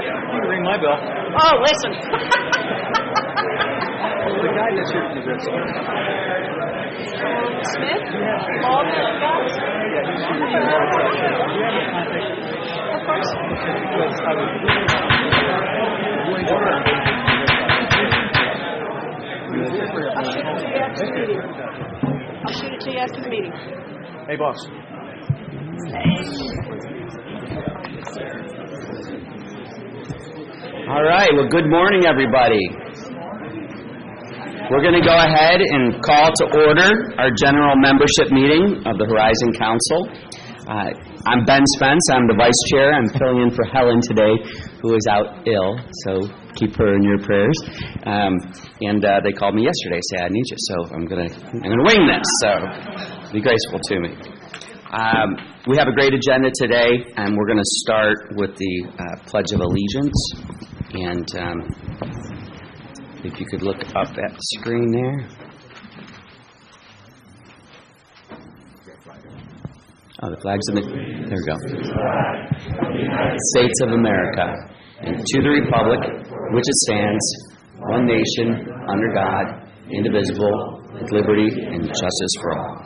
You can ring my bell. Oh, listen. The guy that should do this. Smith? Paul Smith? Yeah, he's shooting you. Do you have a contact? Of course. Because I was I'll shoot it to you after the meeting. Hey, boss. All right. Well, good morning, everybody. We're going to go ahead and call to order our general membership meeting of the Horizon Council. I'm Ben Spence. I'm the vice chair. I'm filling in for Helen today, who is out ill, so keep her in your prayers. And they called me yesterday, say I need you, so I'm gonna wing this. So be graceful to me. We have a great agenda today, and we're going to start with the Pledge of Allegiance. And if you could look up at the screen there. Oh, the flag's in the... There we go. States of America, and to the republic which it stands, one nation, under God, indivisible, with liberty and justice for all.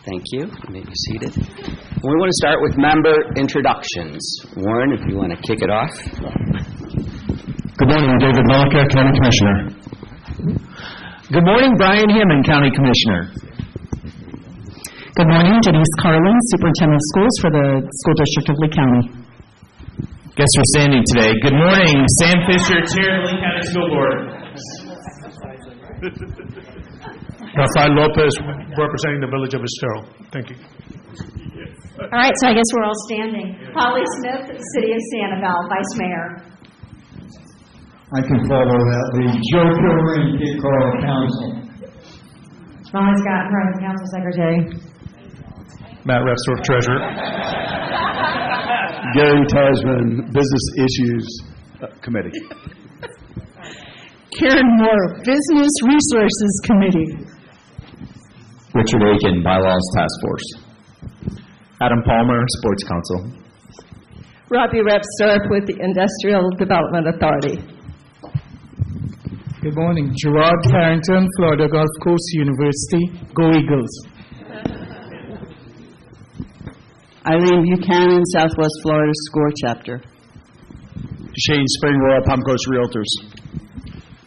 Thank you. You may be seated. We want to start with member introductions. Warren, if you want to kick it off. Good morning, David Malka, County Commissioner. Good morning, Brian Hammond, County Commissioner. Good morning, Denise Carlin, Superintendent of Schools for the School District of Lee County. Guess we're standing today. Good morning, Sam Fisher, Chair of Lee County School Board. Rafael Lopez, representing the Village of Estero. Thank you. All right, so I guess we're all standing. Holly Smith, City of Sanibel, Vice Mayor. I can follow that lead. Joe Pilgrim, Cape Coral Council. Molly Scott, Horizon Council Secretary. Matt Repsdorf, Treasurer. Gary Tasman, Business Issues Committee. Karen Moore, Business Resources Committee. Richard Aiken, Bylaws Task Force. Adam Palmer, Sports Council. Robbie Repsdorf with the Industrial Development Authority. Good morning. Gerard Carrington, Florida Gulf Coast University. Go Eagles. Eileen Buchanan, Southwest Florida SCORE Chapter. Shane Spring, Royal Palm Coast Realtors.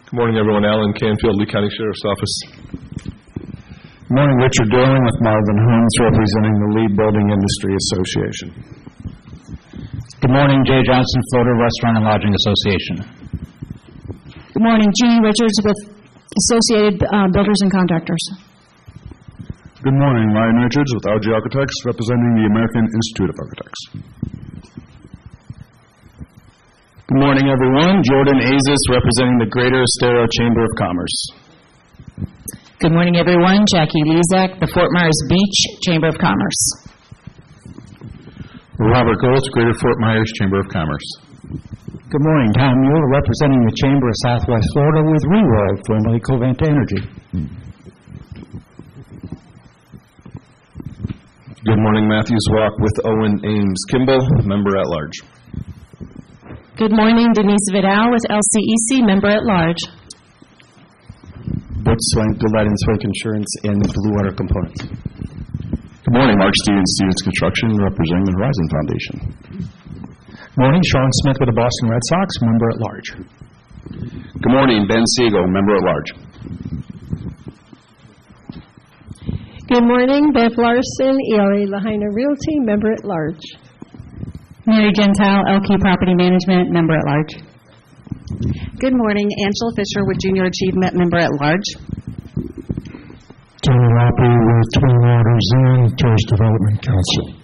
Good morning, everyone. Alan Canfield, Lee County Sheriff's Office. Good morning. Richard Dorling with Marvin Holmes, representing the Lee Building Industry Association. Good morning. Jay Johnson, Florida Restaurant and Lodging Association. Good morning, Jeannie Richards with Associated Builders and Contractors. Good morning, Ryan Richards with RG Architects, representing the American Institute of Architects. Good morning, everyone. Jordan Azis, representing the Greater Estero Chamber of Commerce. Good morning, everyone. Jackie Lezak, the Fort Myers Beach Chamber of Commerce. Robert Goltz, Greater Fort Myers Chamber of Commerce. Good morning. Tom Mueller, representing the Chamber of Southwest Florida with ReWorld, formerly Covanta Energy. Good morning, Matthew Zwak with Owen Ames Kimball, Member at Large. Good morning, Denise Vidal with LCEC, Member at Large. Butch Swank, Delight and Swank Insurance, and Blue Water Components. Good morning, Mark Stevens, Stevens Construction, representing the Horizon Foundation. Good morning, Sean Smith with the Boston Red Sox, Member at Large. Good morning, Ben Siegel, Member at Large. Good morning, Bev Larson, ERA Lahaina Realty, Member at Large. Mary Gentile, LQ Property Management, Member at Large. Good morning, Angela Fisher with Junior Achievement, Member at Large. Tony Rappi with Twin Waters Inn, Tourist Development Council.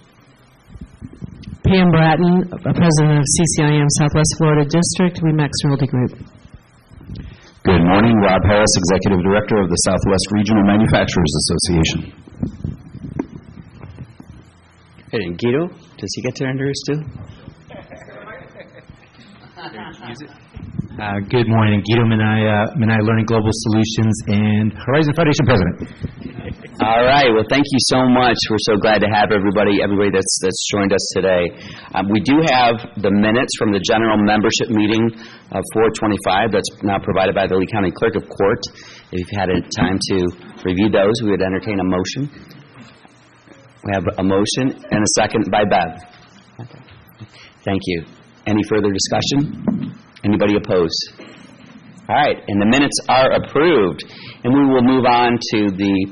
Pam Bratton, President of CCIM Southwest Florida District, Remax Realty Group. Good morning, Rob Harris, Executive Director of the Southwest Regional Manufacturers Association. Hey, and Guido, does he get to introduce too? Good morning. Guido Minaya, Learning Global Solutions and Horizon Foundation President. All right. Well, thank you so much. We're so glad to have everybody that's joined us today. We do have the minutes from the general membership meeting of 4/25 that's now provided by the Lee County Clerk of Court. If you've had a time to review those, we would entertain a motion. We have a motion and a second by Bev. Okay. Thank you. Any further discussion? Anybody opposed? All right, and the minutes are approved. And we will move on to the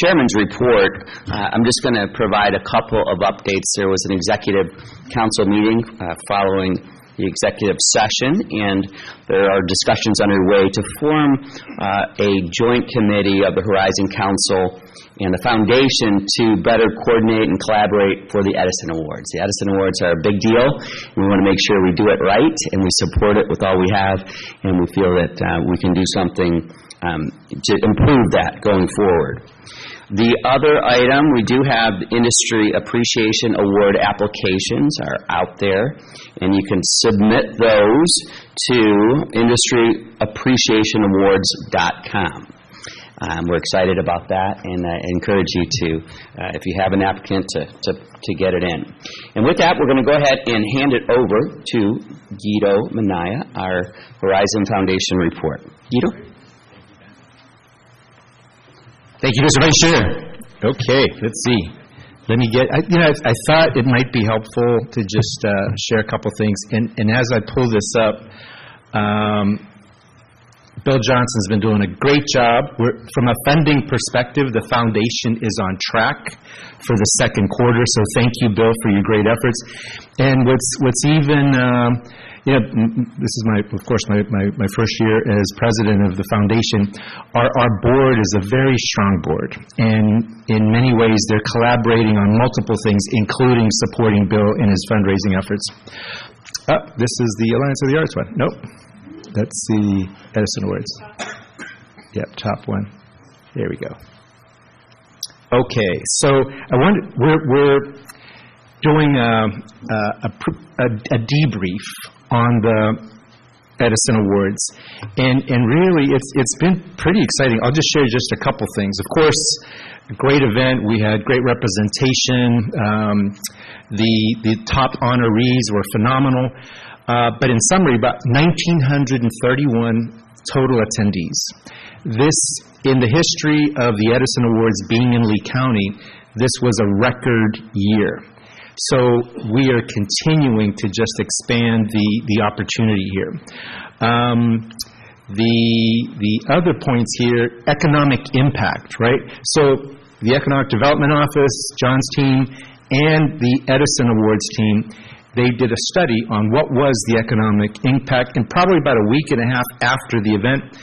chairman's report. I'm just going to provide a couple of updates. There was an executive council meeting following the executive session, and there are discussions underway to form a joint committee of the Horizon Council and the foundation to better coordinate and collaborate for the Edison Awards. The Edison Awards are a big deal. We want to make sure we do it right, and we support it with all we have, and we feel that we can do something to improve that going forward. The other item, we do have Industry Appreciation Award applications are out there, and you can submit those to industryappreciationawards.com. We're excited about that, and encourage you to, if you have an applicant, to get it in. And with that, we're going to go ahead and hand it over to Guido Manaya, our Horizon Foundation report. Guido? Thank you, Mr. Vice Chair. Okay, let's see. Let me get, I thought it might be helpful to just share a couple things. And as I pull this up, Bill Johnson's been doing a great job. From a funding perspective, the foundation is on track for the second quarter. So thank you, Bill, for your great efforts. And what's even, this is my first year as president of the foundation. Our board is a very strong board, and in many ways they're collaborating on multiple things, including supporting Bill in his fundraising efforts. This is the Alliance of the Arts one. Nope. That's the Edison Awards. Yep, top one. There we go. Okay, so we're doing a debrief on the Edison Awards, and really it's been pretty exciting. I'll just share just a couple things. Of course, a great event. We had great representation. The top honorees were phenomenal. But in summary, about 1,931 total attendees. This, in the history of the Edison Awards being in Lee County, this was a record year. So we are continuing to just expand the opportunity here. The other points here, economic impact, right? So the Economic Development Office, John's team, and the Edison Awards team, they did a study on what was the economic impact, and probably about a week and a half after the event,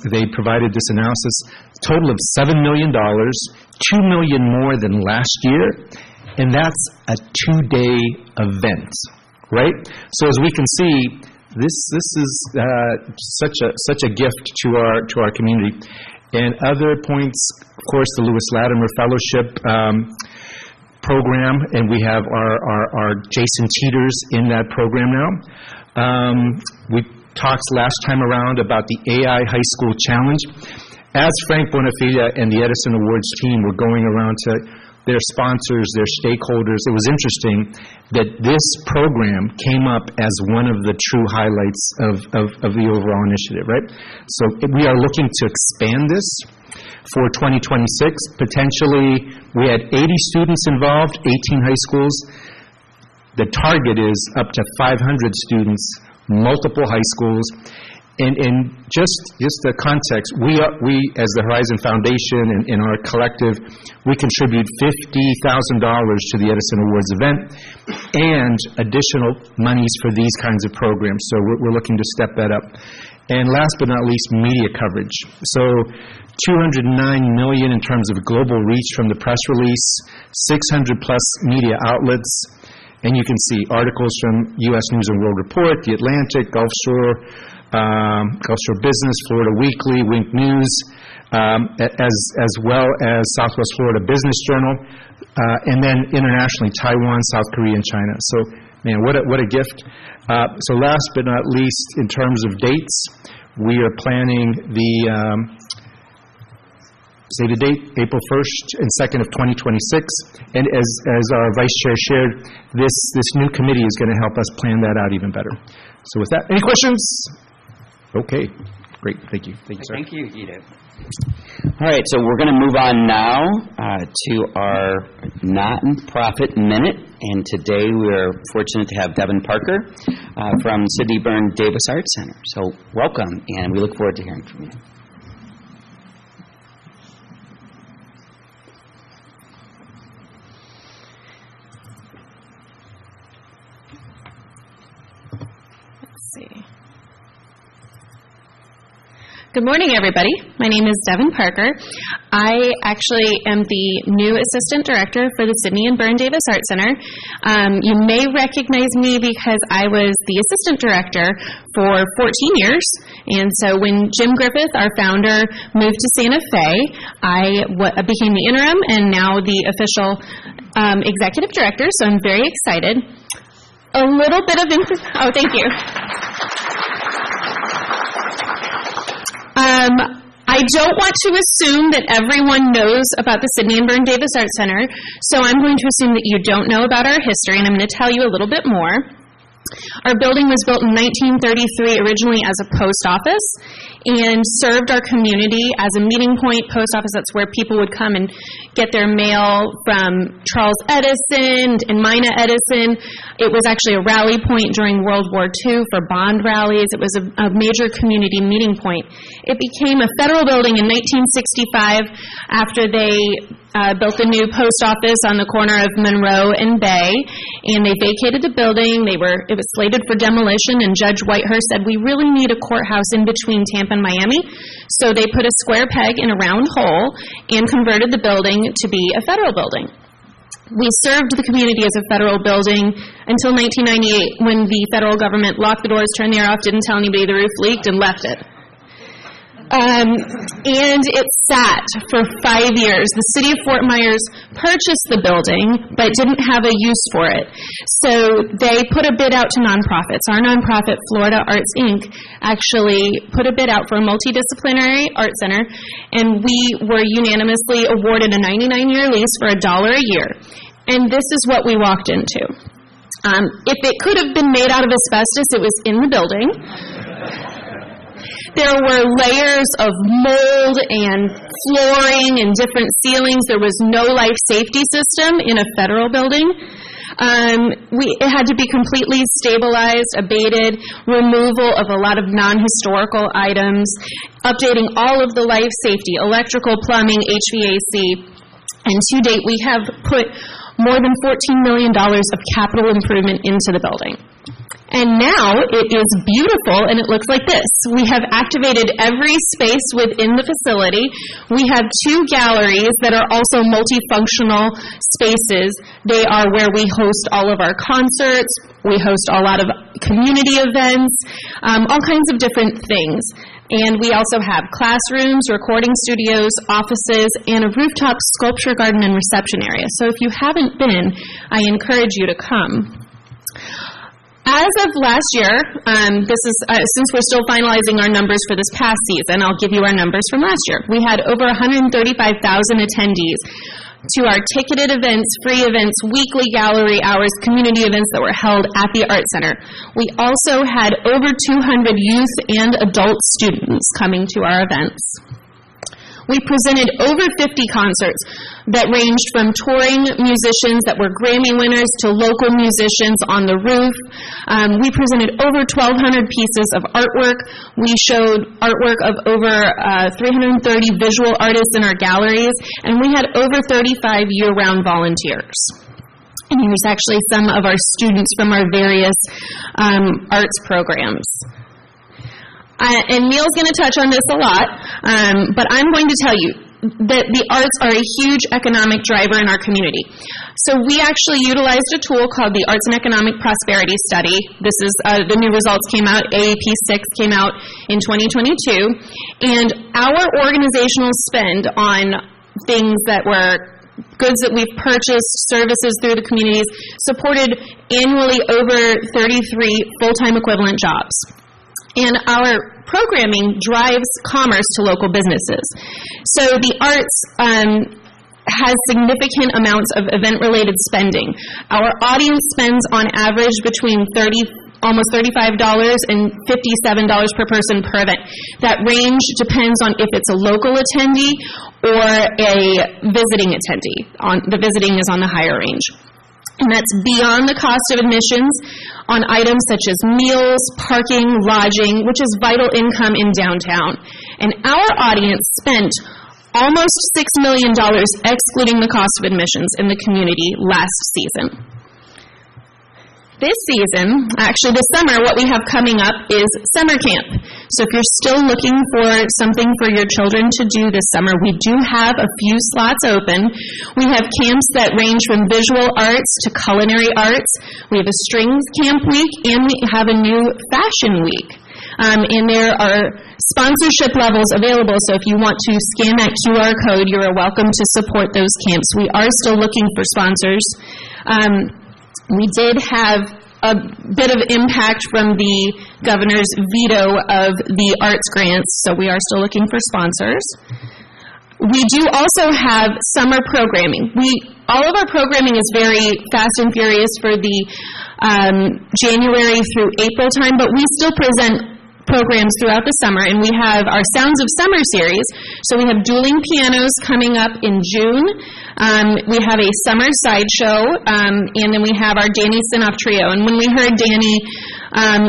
they provided this analysis. Total of $7 million, $2 million more than last year, and that's a 2-day event, right? So as we can see, this is such a gift to our community. And other points, of course, the Lewis Latimer Fellowship program, and we have our Jason Teeters in that program now. We talked last time around about the AI High School Challenge. As Frank Bonafide and the Edison Awards team were going around to their sponsors, their stakeholders, it was interesting that this program came up as one of the true highlights of the overall initiative, right? So we are looking to expand this for 2026. Potentially, we had 80 students involved, 18 high schools. The target is up to 500 students, multiple high schools. And just the context, we as the Horizon Foundation and our collective, we contribute $50,000 to the Edison Awards event and additional monies for these kinds of programs. So we're looking to step that up. And last but not least, media coverage. So $209 million in terms of global reach from the press release, 600 plus media outlets, and you can see articles from U.S. News and World Report, The Atlantic, Gulf Shore Business, Florida Weekly, Wink News, as well as Southwest Florida Business Journal, and then internationally, Taiwan, South Korea, and China. So, man, what a gift. So last but not least, in terms of dates, we are planning Stated date, April 1st and 2nd of 2026. And as our Vice Chair shared, this new committee is going to help us plan that out even better. So with that, any questions? Okay, great. Thank you. Thank you, sir. Thank you, Edith. All right, so we're going to move on now to our not-for-profit minute. And today we are fortunate to have Devin Parker from Sidney Byrne Davis Arts Center. So welcome, and we look forward to hearing from you. Good morning, everybody. My name is Devin Parker. I actually am the new Assistant Director for the Sidney and Byrne Davis Art Center. You may recognize me because I was the Assistant Director for 14 years. And so when Jim Griffith, our founder, moved to Santa Fe, I became the interim and now the official Executive Director, so I'm very excited. A little bit of oh, thank you. I don't want to assume that everyone knows about the Sidney and Byrne Davis Art Center, so I'm going to assume that you don't know about our history, and I'm going to tell you a little bit more. Our building was built in 1933 originally as a post office and served our community as a meeting point. Post office, that's where people would come and get their mail from Charles Edison and Mina Edison. It was actually a rally point during World War II for bond rallies. It was a major community meeting point. It became a federal building in 1965 after they built a new post office on the corner of Monroe and Bay, and they vacated the building. It was slated for demolition, and Judge Whitehurst said, we really need a courthouse in between Tampa and Miami. So they put a square peg in a round hole and converted the building to be a federal building. We served the community as a federal building until 1998, when the federal government locked the doors, turned the air off, didn't tell anybody the roof leaked, and left it. And it sat for 5 years. The city of Fort Myers purchased the building, but didn't have a use for it. So they put a bid out to nonprofits. Our nonprofit, Florida Arts, Inc., actually put a bid out for a multidisciplinary art center, and we were unanimously awarded a 99-year lease for $1 a year. And this is what we walked into. If it could have been made out of asbestos, it was in the building. There were layers of mold and flooring and different ceilings. There was no life safety system in a federal building. It had to be completely stabilized, abated, removal of a lot of non-historical items, updating all of the life safety, electrical, plumbing, HVAC. And to date, we have put more than $14 million of capital improvement into the building. And now it is beautiful, and it looks like this. We have activated every space within the facility. We have 2 galleries that are also multifunctional spaces. They are where we host all of our concerts. We host a lot of community events, all kinds of different things. And we also have classrooms, recording studios, offices, and a rooftop sculpture garden and reception area. So if you haven't been, I encourage you to come. As of last year, this is since we're still finalizing our numbers for this past season, I'll give you our numbers from last year. We had over 135,000 attendees to our ticketed events, free events, weekly gallery hours, community events that were held at the Art Center. We also had over 200 youth and adult students coming to our events. We presented over 50 concerts that ranged from touring musicians that were Grammy winners to local musicians on the roof. We presented over 1,200 pieces of artwork. We showed artwork of over 330 visual artists in our galleries, and we had over 35 year-round volunteers. And here's actually some of our students from our various arts programs. And Neil's going to touch on this a lot, but I'm going to tell you that the arts are a huge economic driver in our community. So we actually utilized a tool called the Arts and Economic Prosperity Study. This is the new results came out, AAP 6 came out in 2022, and our organizational spend on things that were goods that we've purchased, services through the communities, supported annually over 33 full-time equivalent jobs. And our programming drives commerce to local businesses. So the arts has significant amounts of event-related spending. Our audience spends on average between almost $35 and $57 per person per event. That range depends on if it's a local attendee or a visiting attendee. The visiting is on the higher range. And that's beyond the cost of admissions on items such as meals, parking, lodging, which is vital income in downtown. And our audience spent almost $6 million, excluding the cost of admissions, in the community last season. This season, actually this summer, what we have coming up is summer camp. So if you're still looking for something for your children to do this summer, we do have a few slots open. We have camps that range from visual arts to culinary arts. We have a strings camp week, and we have a new fashion week. And there are sponsorship levels available, so if you want to scan that QR code, you are welcome to support those camps. We are still looking for sponsors. We did have a bit of impact from the governor's veto of the arts grants, so we are still looking for sponsors. We do also have summer programming. All of our programming is very fast and furious for the January through April time, but we still present programs throughout the summer, and we have our Sounds of Summer series. So we have dueling pianos coming up in June. We have a summer sideshow, and then we have our Danny Sinoff trio. And when we heard Danny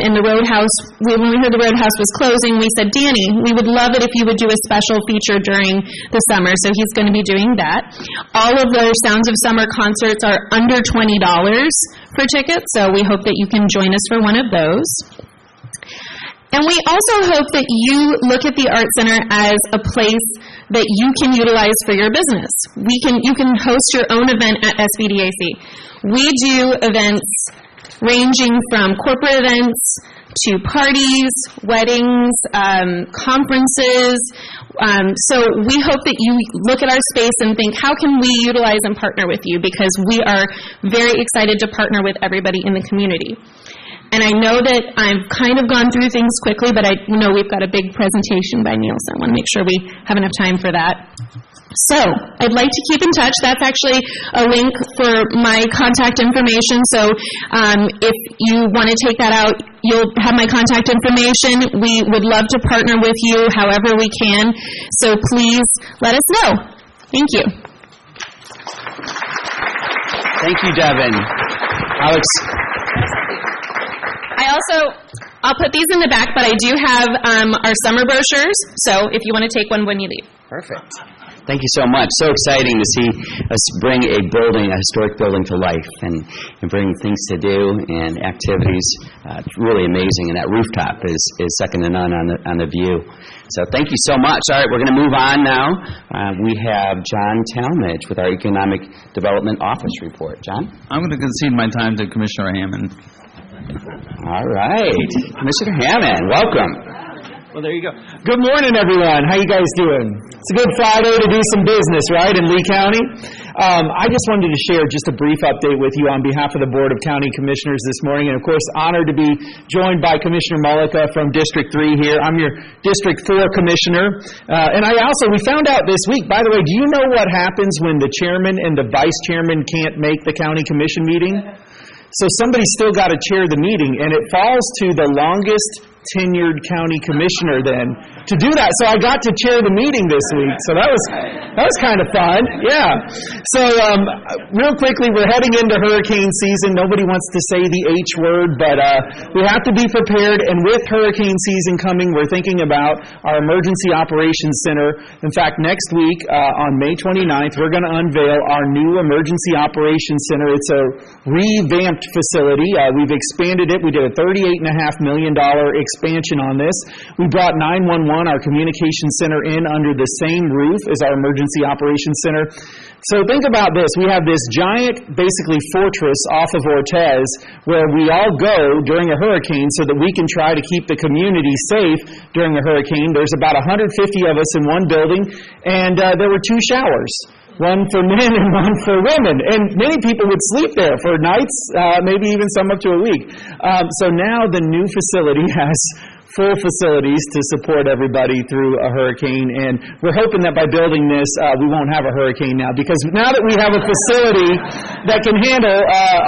in the Roadhouse, when we heard the Roadhouse was closing, we said, Danny, we would love it if you would do a special feature during the summer. So he's going to be doing that. All of those Sounds of Summer concerts are under $20 per ticket, so we hope that you can join us for one of those. And we also hope that you look at the Art Center as a place that you can utilize for your business. You can host your own event at SBDAC. We do events ranging from corporate events to parties, weddings, conferences. So we hope that you look at our space and think, how can we utilize and partner with you? Because we are very excited to partner with everybody in the community. And I know that I've kind of gone through things quickly, but I know we've got a big presentation by Neil, so I want to make sure we have enough time for that. So I'd like to keep in touch. That's actually a link for my contact information. So if you want to take that out, you'll have my contact information. We would love to partner with you however we can. So please let us know. Thank you. Thank you, Devin. Alex. I'll put these in the back, but I do have our summer brochures, so if you want to take one when you leave. Perfect. Thank you so much. So exciting to see us bring a historic building to life and bring things to do and activities. It's really amazing, and that rooftop is second to none on the view. So thank you so much. All right, we're going to move on now. We have John Talmadge with our Economic Development Office report. John? I'm going to concede my time to Commissioner Hammond. All right. Commissioner Hammond, welcome. Well, there you go. Good morning, everyone. How you guys doing? It's a good Friday to do some business, right, in Lee County? I just wanted to share just a brief update with you on behalf of the Board of County Commissioners this morning, and of course, honored to be joined by Commissioner Mullica from District 3 here. I'm your District 4 Commissioner. And we found out this week, by the way, do you know what happens when the chairman and the vice chairman can't make the county commission meeting? So somebody's still got to chair the meeting, and it falls to the longest tenured county commissioner then to do that. So I got to chair the meeting this week. So that was kind of fun. Yeah. So real quickly, we're heading into hurricane season. Nobody wants to say the H word, but we have to be prepared. And with hurricane season coming, we're thinking about our Emergency Operations Center. In fact, next week on May 29th, we're going to unveil our new Emergency Operations Center. It's a revamped facility. We've expanded it. We did a $38.5 million expansion on this. We brought 911, our communication center, in under the same roof as our Emergency Operations Center. So think about this. We have this giant, basically, fortress off of Ortez where we all go during a hurricane so that we can try to keep the community safe during a hurricane. There's about 150 of us in one building, and there were 2 showers. One for men and one for women. And many people would sleep there for nights, maybe even some up to a week. So now the new facility has full facilities to support everybody through a hurricane. And we're hoping that by building this, we won't have a hurricane now, because now that we have a facility that can handle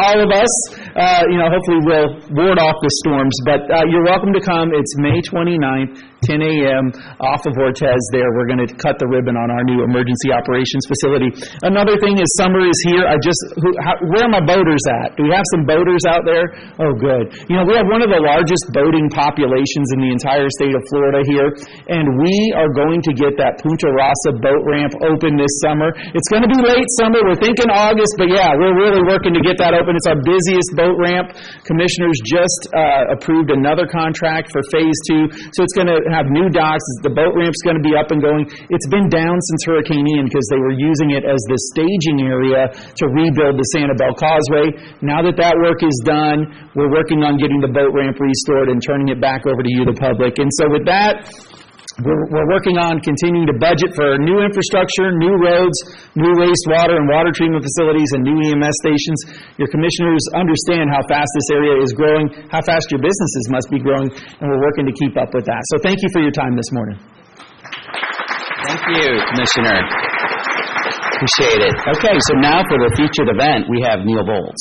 all of us, hopefully we'll ward off the storms. But you're welcome to come. It's May 29th, 10 a.m. off of Ortez there. We're going to cut the ribbon on our new emergency operations facility. Another thing is summer is here. Where are my boaters at? Do we have some boaters out there? Oh, good. We have one of the largest boating populations in the entire state of Florida here, and we are going to get that Punta Rasa boat ramp open this summer. It's going to be late summer. We're thinking August, but yeah, we're really working to get that open. It's our busiest boat ramp. Commissioners just approved another contract for phase 2, so it's going to have new docks. The boat ramp's going to be up and going. It's been down since Hurricane Ian because they were using it as the staging area to rebuild the Sanibel Causeway. Now that work is done, we're working on getting the boat ramp restored and turning it back over to you, the public. And so with that, we're working on continuing to budget for new infrastructure, new roads, new wastewater and water treatment facilities, and new EMS stations. Your commissioners understand how fast this area is growing, how fast your businesses must be growing, and we're working to keep up with that. So thank you for your time this morning. Thank you, Commissioner. Appreciate it. Okay, so now for the featured event, we have Neil Volz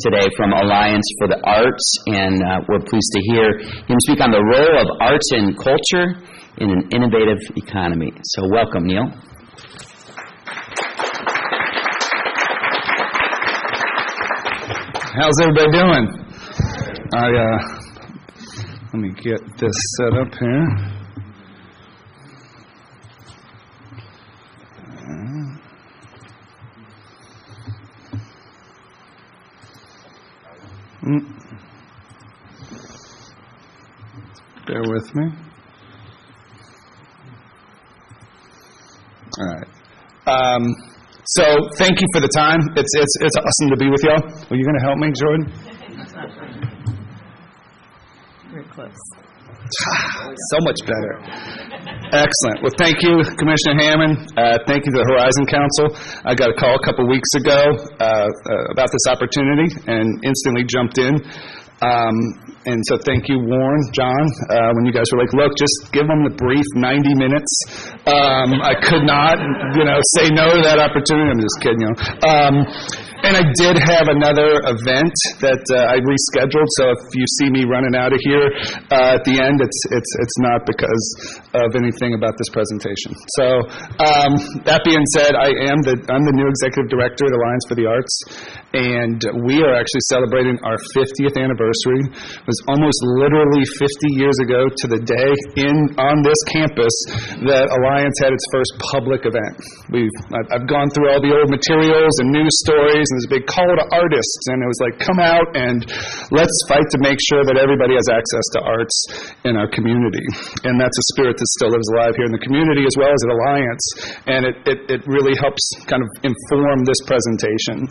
today from Alliance for the Arts, and we're pleased to hear him speak on the role of arts and culture in an innovative economy. So welcome, Neil. How's everybody doing? Let me get this set up here. Bear with me. All right. So thank you for the time. It's awesome to be with y'all. Are you going to help me, Jordan? Very close. So much better. Excellent. Well, thank you, Commissioner Hammond. Thank you to the Horizon Council. I got a call a couple weeks ago about this opportunity and instantly jumped in. And so thank you, Warren, John, when you guys were like, look, just give them the brief 90 minutes. I could not, say no to that opportunity. I'm just kidding, And I did have another event that I rescheduled, so if you see me running out of here at the end, it's not because of anything about this presentation. So that being said, I'm the new executive director at Alliance for the Arts, and we are actually celebrating our 50th anniversary. It was almost literally 50 years ago to the day on this campus that Alliance had its first public event. I've gone through all the old materials and news stories, and there's a big call to artists, and it was like, come out and let's fight to make sure that everybody has access to arts in our community. And that's a spirit that still lives alive here in the community as well as at Alliance, and it really helps kind of inform this presentation.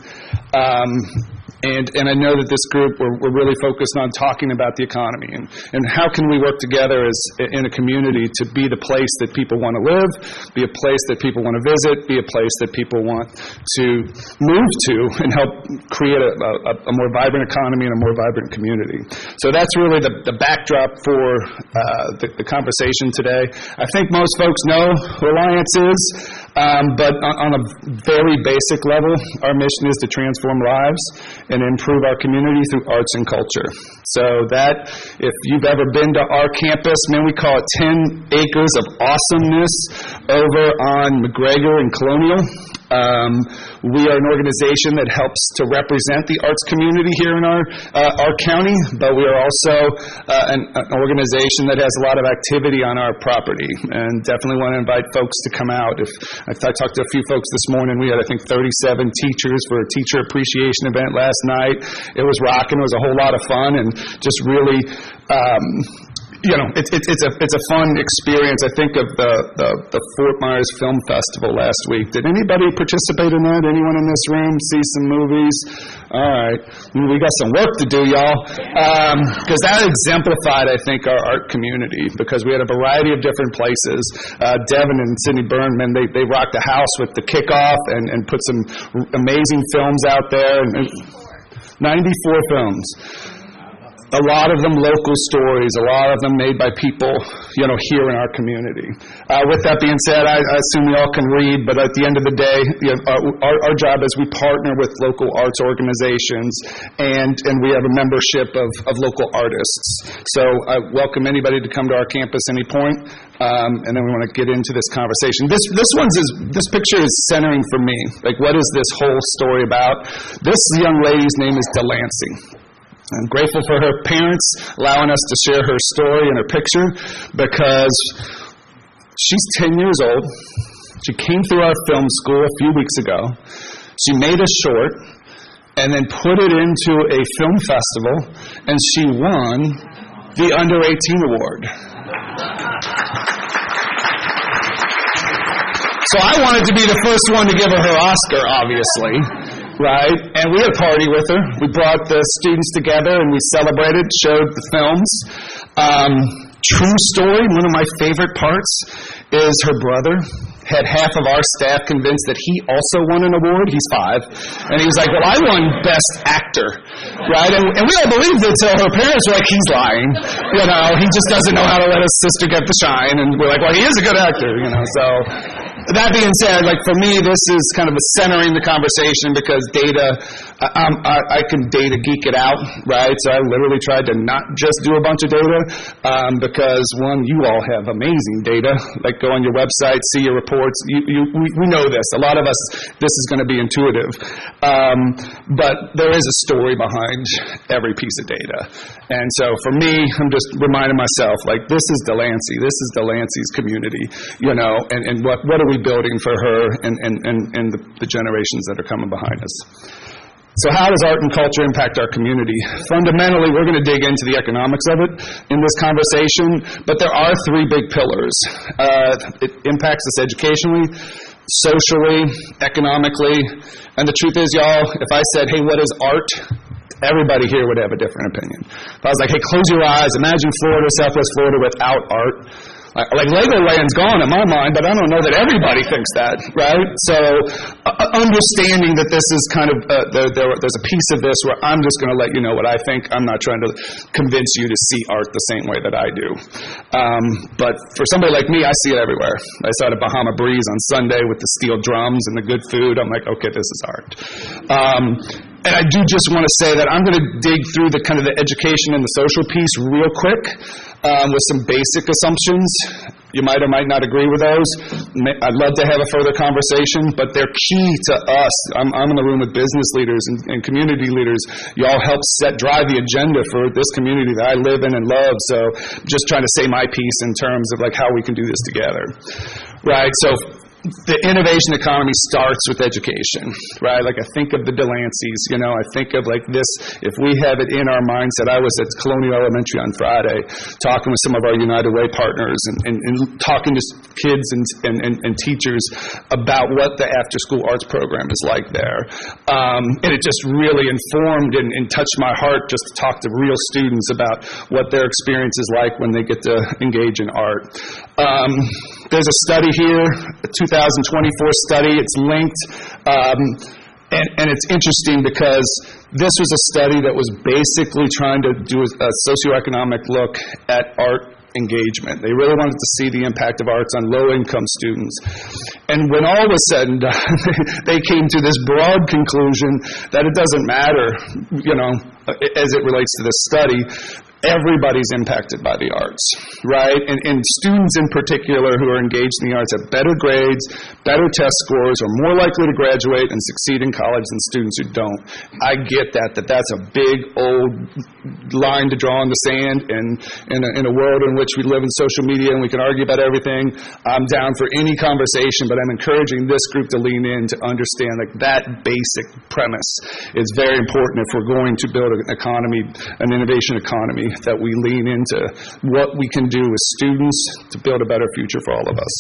And I know that this group, we're really focused on talking about the economy and how can we work together as in a community to be the place that people want to live, be a place that people want to visit, be a place that people want to move to and help create a more vibrant economy and a more vibrant community. So that's really the backdrop for the conversation today. I think most folks know who Alliance is, but on a very basic level, our mission is to transform lives and improve our community through arts and culture. So that, if you've ever been to our campus, we call it 10 acres of awesomeness over on McGregor and Colonial. We are an organization that helps to represent the arts community here in our county, but we are also an organization that has a lot of activity on our property, and definitely want to invite folks to come out. I talked to a few folks this morning. We had, I think, 37 teachers for a teacher appreciation event last night. It was rocking. It was a whole lot of fun, and just really it's a fun experience. I think of the Fort Myers Film Festival last week. Did anybody participate in that? Anyone in this room see some movies? All right. We got some work to do, y'all. Because that exemplified, I think, our art community, because we had a variety of different places. Devin and Sydney Burnman, they rocked the house with the kickoff and put some amazing films out there. And 94 films. A lot of them local stories, a lot of them made by people, here in our community. With that being said, I assume you all can read, but at the end of the day, our job is we partner with local arts organizations, and we have a membership of local artists. So I welcome anybody to come to our campus any point, and then we want to get into this conversation. This picture is centering for me. Like, what is this whole story about? This young lady's name is Delancey. I'm grateful for her parents allowing us to share her story and her picture, because she's 10 years old. She came through our film school a few weeks ago. She made a short and then put it into a film festival, and she won the Under 18 award. So I wanted to be the first one to give her Oscar, obviously. Right? And we had a party with her. We brought the students together and we celebrated, showed the films. True story, one of my favorite parts is her brother had half of our staff convinced that he also won an award. He's 5. And he was like, well, I won Best Actor. Right? And we all believed it until her parents were like, he's lying. He just doesn't know how to let his sister get the shine. And we're like, well, he is a good actor. So that being said, like, for me, this is kind of centering the conversation, because data, I can data geek it out, right? So I literally tried to not just do a bunch of data, because, one, you all have amazing data. Like, go on your website, see your reports. We know this. A lot of us, this is going to be intuitive. But there is a story behind every piece of data. And so for me, I'm just reminding myself, like, this is Delancey. This is Delancey's community, and what are we building for her and the generations that are coming behind us. So how does art and culture impact our community? Fundamentally, we're going to dig into the economics of it in this conversation, but there are 3 big pillars. It impacts us educationally, socially, economically, and the truth is, y'all, if I said, hey, what is art? Everybody here would have a different opinion. If I was like, hey, close your eyes, imagine Florida, Southwest Florida without art. Like, Legoland's gone in my mind, but I don't know that everybody thinks that, right? So understanding that this is kind of, there's a piece of this where I'm just going to let you know what I think. I'm not trying to convince you to see art the same way that I do. But for somebody like me, I see it everywhere. I saw it at Bahama Breeze on Sunday with the steel drums and the good food. I'm like, okay, this is art. And I do just want to say that I'm going to dig through the kind of the education and the social piece real quick with some basic assumptions. You might or might not agree with those. I'd love to have a further conversation, but they're key to us. I'm in the room with business leaders and community leaders. Y'all help drive the agenda for this community that I live in and love. So I'm just trying to say my piece in terms of like how we can do this together. Right? So the innovation economy starts with education, right? Like, I think of the Delanceys, I think of like this, if we have it in our mindset. I was at Colonial Elementary on Friday talking with some of our United Way partners and talking to kids and teachers about what the after-school arts program is like there. And it just really informed and touched my heart just to talk to real students about what their experience is like when they get to engage in art. There's a study here, a 2024 study. It's linked. And it's interesting because this was a study that was basically trying to do a socioeconomic look at art engagement. They really wanted to see the impact of arts on low-income students. And when all was said and done, they came to this broad conclusion that it doesn't matter, as it relates to this study. Everybody's impacted by the arts, right? And students in particular who are engaged in the arts have better grades, better test scores, are more likely to graduate and succeed in college than students who don't. I get that's a big old line to draw in the sand, and in a world in which we live in social media and we can argue about everything, I'm down for any conversation, but I'm encouraging this group to lean in to understand that basic premise is very important if we're going to build an economy, an innovation economy, that we lean into what we can do with students to build a better future for all of us.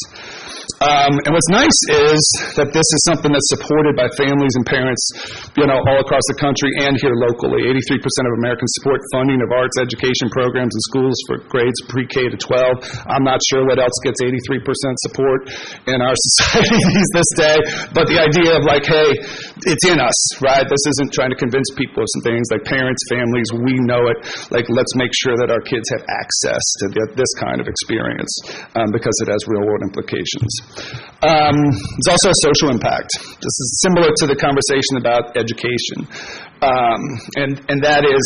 And what's nice is that this is something that's supported by families and parents, all across the country. country and here locally. 83% of Americans support funding of arts education programs in schools for grades pre-K to 12. I'm not sure what else gets 83% support in our society this day, but the idea of like, hey, it's in us, right? This isn't trying to convince people of some things like parents, families, we know it. Like, let's make sure that our kids have access to this kind of experience because it has real-world implications. There's also a social impact. This is similar to the conversation about education, and that is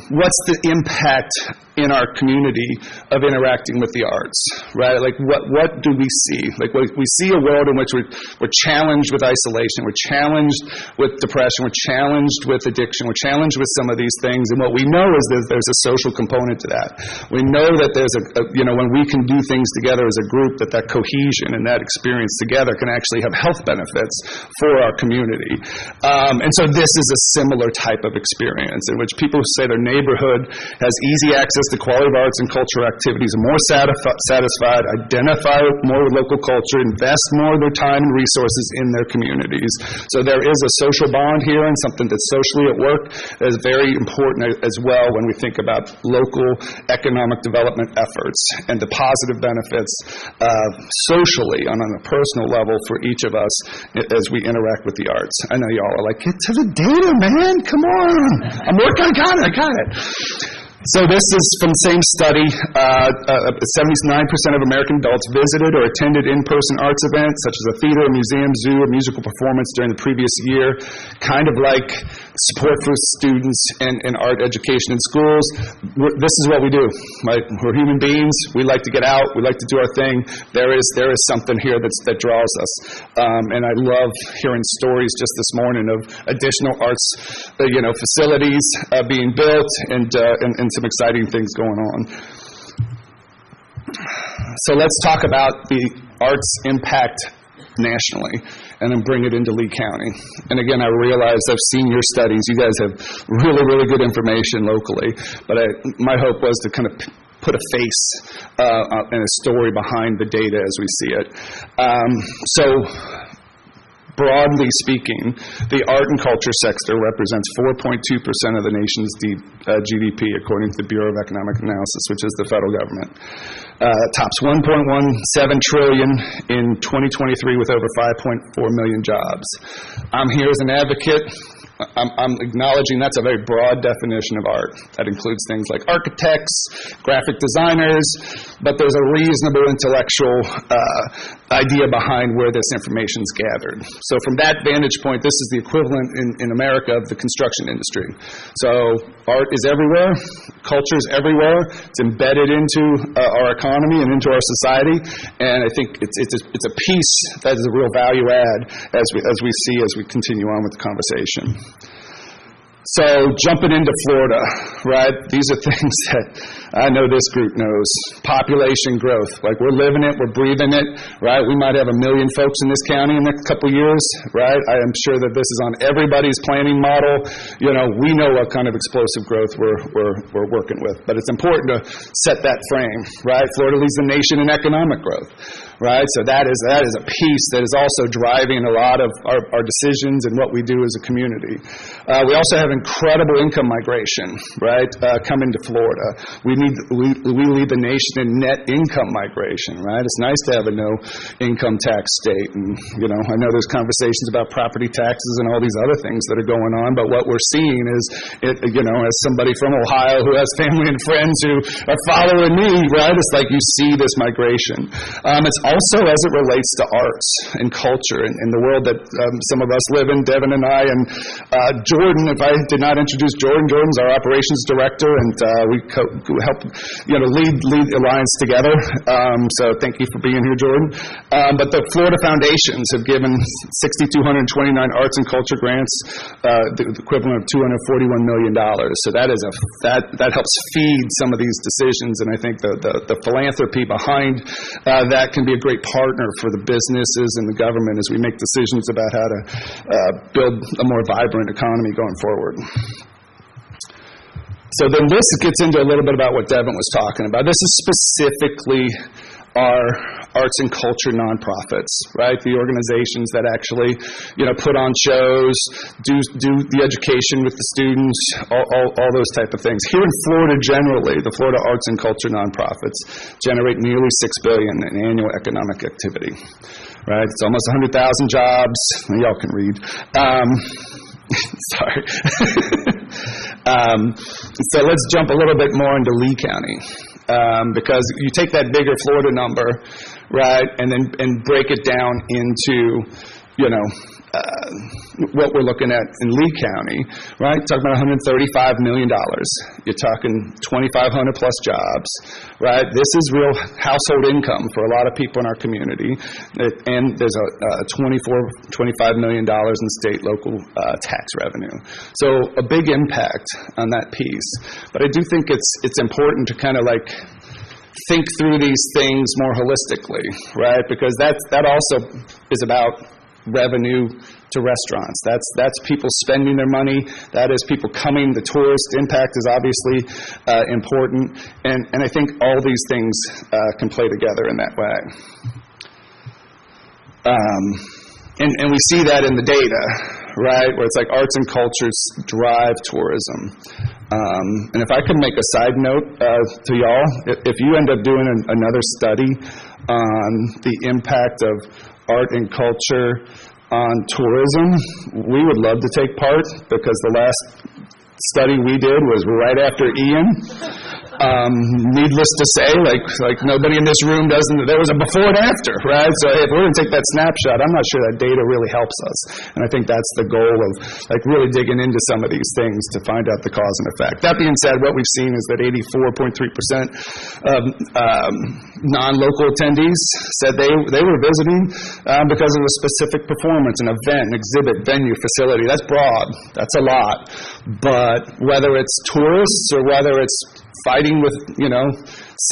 what's the impact in our community of interacting with the arts, right? Like, what do we see? Like, we see a world in which we're challenged with isolation, we're challenged with depression, we're challenged with addiction, we're challenged with some of these things, and what we know is that there's a social component to that. We know that there's when we can do things together as a group, that cohesion and that experience together can actually have health benefits for our community. And so this is a similar type of experience in which people say their neighborhood has easy access to quality of arts and cultural activities, are more satisfied, identify more with local culture, invest more of their time and resources in their communities. So there is a social bond here and something that's socially at work that is very important as well when we think about local economic development efforts and the positive benefits socially and on a personal level for each of us as we interact with the arts. I know y'all are like, get to the data, man, come on. I'm working, I got it. So this is from the same study. 79% of American adults visited or attended in-person arts events, such as a theater, a museum, zoo, or musical performance during the previous year. Kind of like support for students and art education in schools. This is what we do. Right? We're human beings. We like to get out. We like to do our thing. There is something here that draws us. And I love hearing stories just this morning of additional arts, facilities being built and some exciting things going on. So let's talk about the arts impact nationally and then bring it into Lee County. And again, I realize I've seen your studies. You guys have really, really good information locally, but my hope was to kind of put a face and a story behind the data as we see it. Broadly speaking, the art and culture sector represents 4.2% of the nation's GDP, according to the Bureau of Economic Analysis, which is the federal government. Tops $1.17 trillion in 2023 with over 5.4 million jobs. I'm here as an advocate. I'm acknowledging that's a very broad definition of art. That includes things like architects, graphic designers, but there's a reasonable intellectual idea behind where this information is gathered. So from that vantage point, this is the equivalent in America of the construction industry. So art is everywhere, culture is everywhere, it's embedded into our economy and into our society, and I think it's a piece that is a real value add as we see as we continue on with the conversation. So jumping into Florida, right? These are things that I know this group knows. Population growth, like we're living it, we're breathing it, right? We might have 1 million folks in this county in the next couple of years, right? I am sure that this is on everybody's planning model. We know what kind of explosive growth we're working with, but it's important to set that frame, right? Florida leads the nation in economic growth, right? So that is a piece that is also driving a lot of our decisions and what we do as a community. We also have incredible income migration, right, coming to Florida. We lead the nation in net income migration, right? It's nice to have a no income tax state, and I know there's conversations about property taxes and all these other things that are going on, but what we're seeing is, as somebody from Ohio who has family and friends who are following me, right? It's like you see this migration. It's also as it relates to arts and culture and the world that some of us live in, Devin and I, and Jordan, if I did not introduce Jordan's our operations director, and we help lead Alliance together. So thank you for being here, Jordan. But the Florida Foundations have given 6,229 arts and culture grants, the equivalent of $241 million. So that helps feed some of these decisions, and I think the philanthropy behind that can be a great partner for the businesses and the government as we make decisions about how to build a more vibrant economy going forward. So then this gets into a little bit about what Devin was talking about. This is specifically our arts and culture nonprofits, right? The organizations that actually, put on shows, do the education with the students, all those type of things. Here in Florida generally, the Florida arts and culture nonprofits generate nearly $6 billion in annual economic activity, right? It's almost 100,000 jobs. Y'all can read. Sorry. So let's jump a little bit more into Lee County, because you take that bigger Florida number, right, and break it down into, what we're looking at in Lee County, right? Talking about $135 million. You're talking 2,500 plus jobs, right? This is real household income for a lot of people in our community. And there's a $25 million in state, local tax revenue. So a big impact on that piece. But I do think it's important to kind of like think through these things more holistically, right? Because that also is about revenue to restaurants. That's people spending their money. That is people coming. The tourist impact is obviously important. And I think all these things can play together in that way. And we see that in the data, right, where it's like arts and cultures drive tourism. And if I could make a side note to y'all, if you end up doing another study on the impact of art and culture on tourism, we would love to take part, because the last study we did was right after Ian. Needless to say, like nobody in this room doesn't, there was a before and after, right? So if we're going to take that snapshot, I'm not sure that data really helps us. And I think that's the goal of like really digging into some of these things to find out the cause and effect. That being said, what we've seen is that 84.3% of non-local attendees said they were visiting because of a specific performance, an event, an exhibit, venue, facility. That's broad. That's a lot. But whether it's tourists or whether it's fighting with,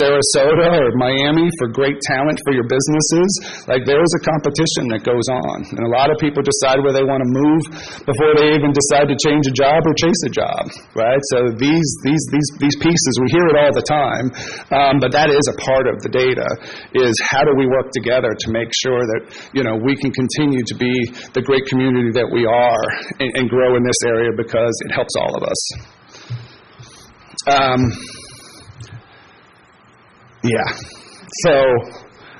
Sarasota or Miami for great talent for your businesses, like there is a competition that goes on. And a lot of people decide where they want to move before they even decide to change a job or chase a job, right? So these pieces, we hear it all the time, but that is a part of the data, is how do we work together to make sure that, we can continue to be the great community that we are and grow in this area, because it helps all of us. So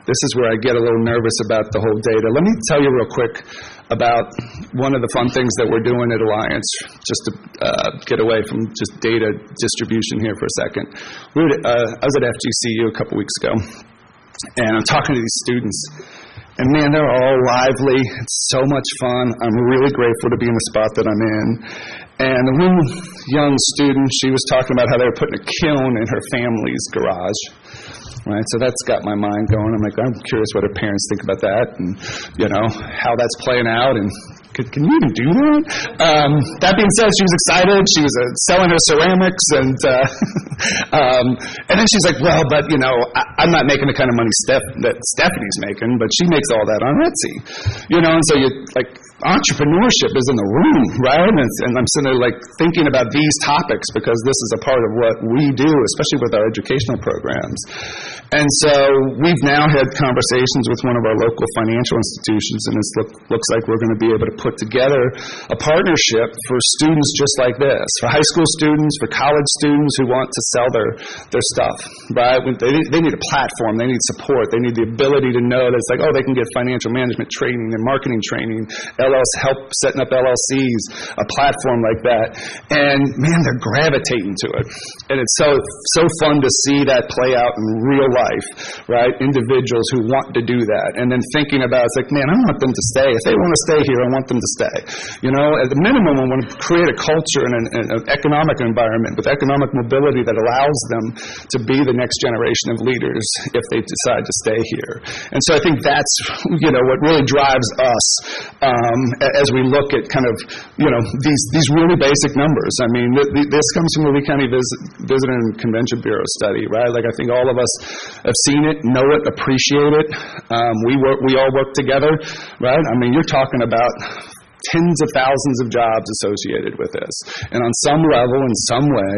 this is where I get a little nervous about the whole data. Let me tell you real quick about one of the fun things that we're doing at Alliance, just to get away from just data distribution here for a second. I was at FGCU a couple weeks ago, and I'm talking to these students. And man, they're all lively. It's so much fun. I'm really grateful to be in the spot that I'm in. And the one young student, she was talking about how they were putting a kiln in her family's garage. Right, so that's got my mind going. I'm curious what her parents think about that, and how that's playing out. And can you even do that? That being said, she was excited. She was selling her ceramics, and then she's like, "Well, but I'm not making the kind of money that Stephanie's making, but she makes all that on Etsy, And so entrepreneurship is in the room, right? And I'm sitting there like thinking about these topics, because this is a part of what we do, especially with our educational programs. And so we've now had conversations with one of our local financial institutions, and it looks like we're going to be able to put together a partnership for students just like this, for high school students, for college students who want to sell their stuff, right? They need a platform, they need support, they need the ability to know that it's like, they can get financial management training and marketing training, help setting up LLCs, a platform like that. And man, they're gravitating to it. And it's so fun to see that play out in real life, right? Individuals who want to do that. And then thinking about, it's like, man, I want them to stay. If they want to stay here, I want them to stay. At the minimum, I want to create a culture and an economic environment with economic mobility that allows them to be the next generation of leaders if they decide to stay here. And so I think that's, what really drives us as we look at kind of, these really basic numbers. I mean, this comes from the Lee County Visitor and Convention Bureau study, right? Like I think all of us have seen it, know it, appreciate it. We all work together, right? I mean, you're talking about tens of thousands of jobs associated with this. And on some level, in some way,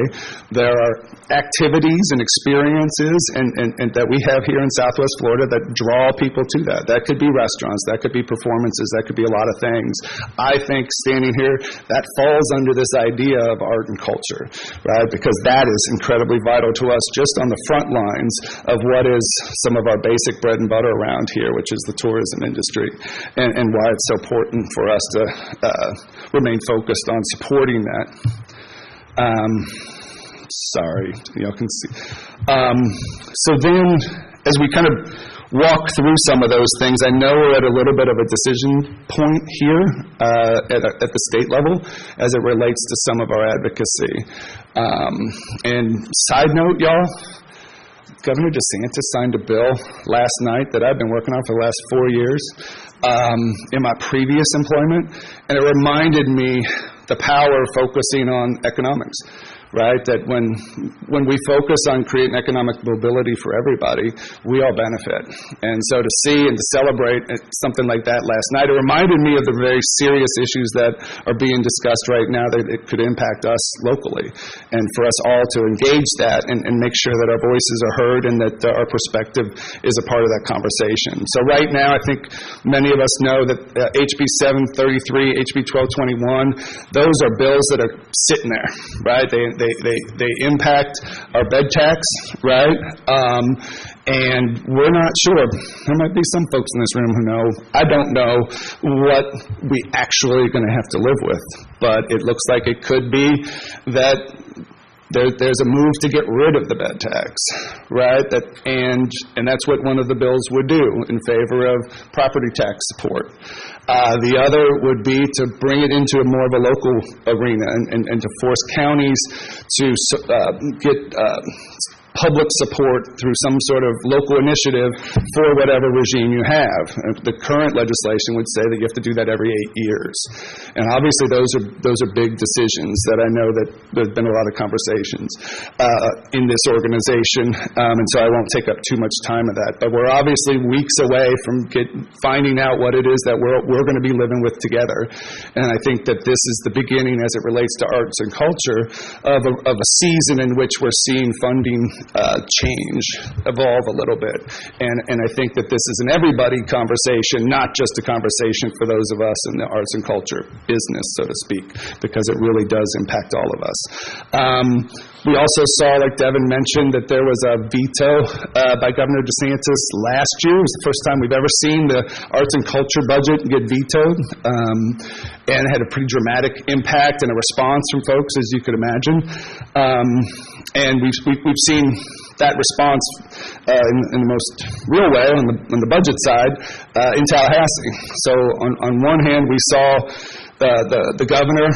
there are activities and experiences and that we have here in Southwest Florida that draw people to that. That could be restaurants, that could be performances, that could be a lot of things. I think standing here, that falls under this idea of art and culture, right? Because that is incredibly vital to us just on the front lines of what is some of our basic bread and butter around here, which is the tourism industry, and why it's so important for us to remain focused on supporting that. Sorry, y'all can see. So then, as we kind of walk through some of those things, I know we're at a little bit of a decision point here at the state level as it relates to some of our advocacy. And side note, y'all, Governor DeSantis signed a bill last night that I've been working on for the last 4 years in my previous employment, and it reminded me the power of focusing on economics, right? That when we focus on creating economic mobility for everybody, we all benefit. And so to see and to celebrate something like that last night, it reminded me of the very serious issues that are being discussed right now that it could impact us locally. And for us all to engage that and make sure that our voices are heard and that our perspective is a part of that conversation. So right now, I think many of us know that HB 733, HB 1221, those are bills that are sitting there, right? They impact our bed tax, right? And we're not sure. There might be some folks in this room who know. I don't know what we actually are going to have to live with, but it looks like it could be that there's a move to get rid of the bed tax, right? And that's what one of the bills would do in favor of property tax support. The other would be to bring it into more of a local arena and to force counties to get public support through some sort of local initiative for whatever regime you have. The current legislation would say that you have to do that every 8 years. And obviously those are big decisions that I know that there's been a lot of conversations in this organization, and so I won't take up too much time of that. But we're obviously weeks away from finding out what it is that we're going to be living with together. And I think that this is the beginning as it relates to arts and culture of a season in which we're seeing funding change, evolve a little bit. And I think that this is an everybody conversation, not just a conversation for those of us in the arts and culture business, so to speak, because it really does impact all of us. We also saw, like Devin mentioned, that there was a veto by Governor DeSantis last year. It was the first time we've ever seen the arts and culture budget get vetoed, and it had a pretty dramatic impact and a response from folks, as you could imagine. And we've seen that response in the most real way on the budget side in Tallahassee. So on one hand, we saw the governor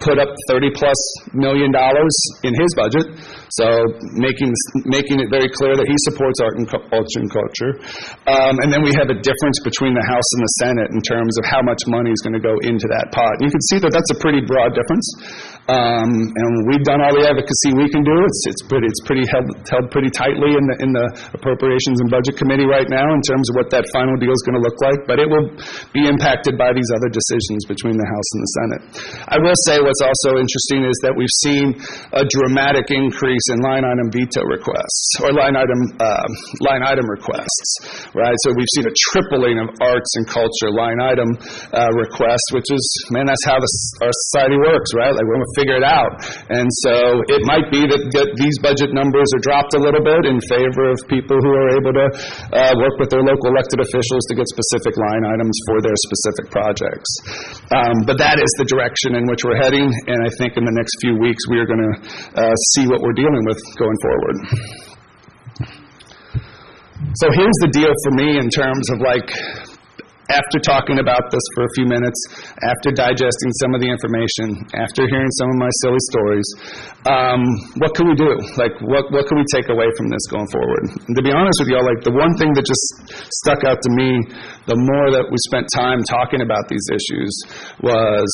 put up $30+ million in his budget, so making it very clear that he supports art and culture. And then we have a difference between the House and the Senate in terms of how much money is going to go into that pot. You can see that that's a pretty broad difference. And we've done all the advocacy we can do. It's pretty held pretty tightly in the Appropriations and Budget Committee right now in terms of what that final deal is going to look like. But it will be impacted by these other decisions between the House and the Senate. I will say what's also interesting is that we've seen a dramatic increase in line item veto requests or line item requests, right? So we've seen a tripling of arts and culture line item requests, which is, man, that's how our society works, right? Like we're going to figure it out. And so it might be that these budget numbers are dropped a little bit in favor of people who are able to work with their local elected officials to get specific line items for their specific projects. But that is the direction in which we're heading, and I think in the next few weeks we are going to see what we're dealing with going forward. So here's the deal for me in terms of after talking about this for a few minutes, after digesting some of the information, after hearing some of my silly stories, what can we do? What can we take away from this going forward? And to be honest with y'all, the one thing that just stuck out to me, the more that we spent time talking about these issues, was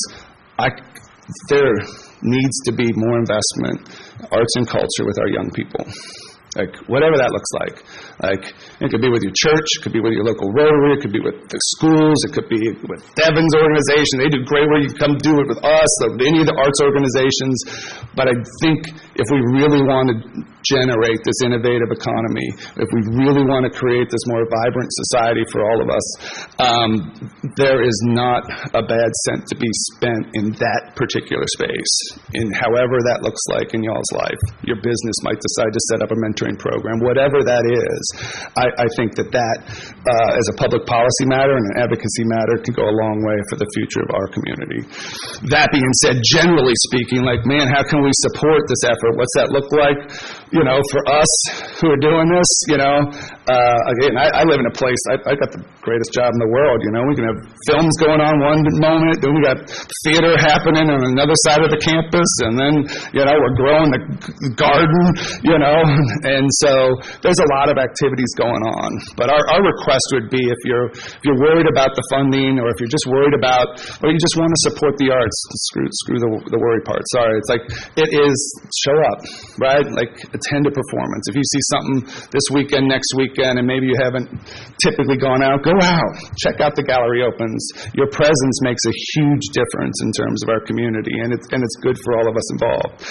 there needs to be more investment in arts and culture with our young people. Like, whatever that looks like. Like, it could be with your church, it could be with your local Rotary, it could be with the schools, it could be with Devin's organization. They do great work. You can come do it with us, any of the arts organizations. But I think if we really want to generate this innovative economy, if we really want to create this more vibrant society for all of us, there is not a bad cent to be spent in that particular space, in however that looks like in y'all's life. Your business might decide to set up a mentoring program, whatever that is. I think that as a public policy matter and an advocacy matter, can go a long way for the future of our community. That being said, generally speaking, like, man, how can we support this effort? What's that look like? For us who are doing this, again, I live in a place, I got the greatest job in the world, we can have films going on one moment, then we got theater happening on another side of the campus, and then, we're growing the garden, and so there's a lot of activities going on. But our request would be, if you're worried about the funding, or if you're just worried about, or you just want to support the arts, screw the worry part, sorry, it's like, it is, show up, right? Like, attend a performance. If you see something this weekend, next weekend, and maybe you haven't typically gone out, go out. Check out the gallery opens. Your presence makes a huge difference in terms of our community, and it's good for all of us involved.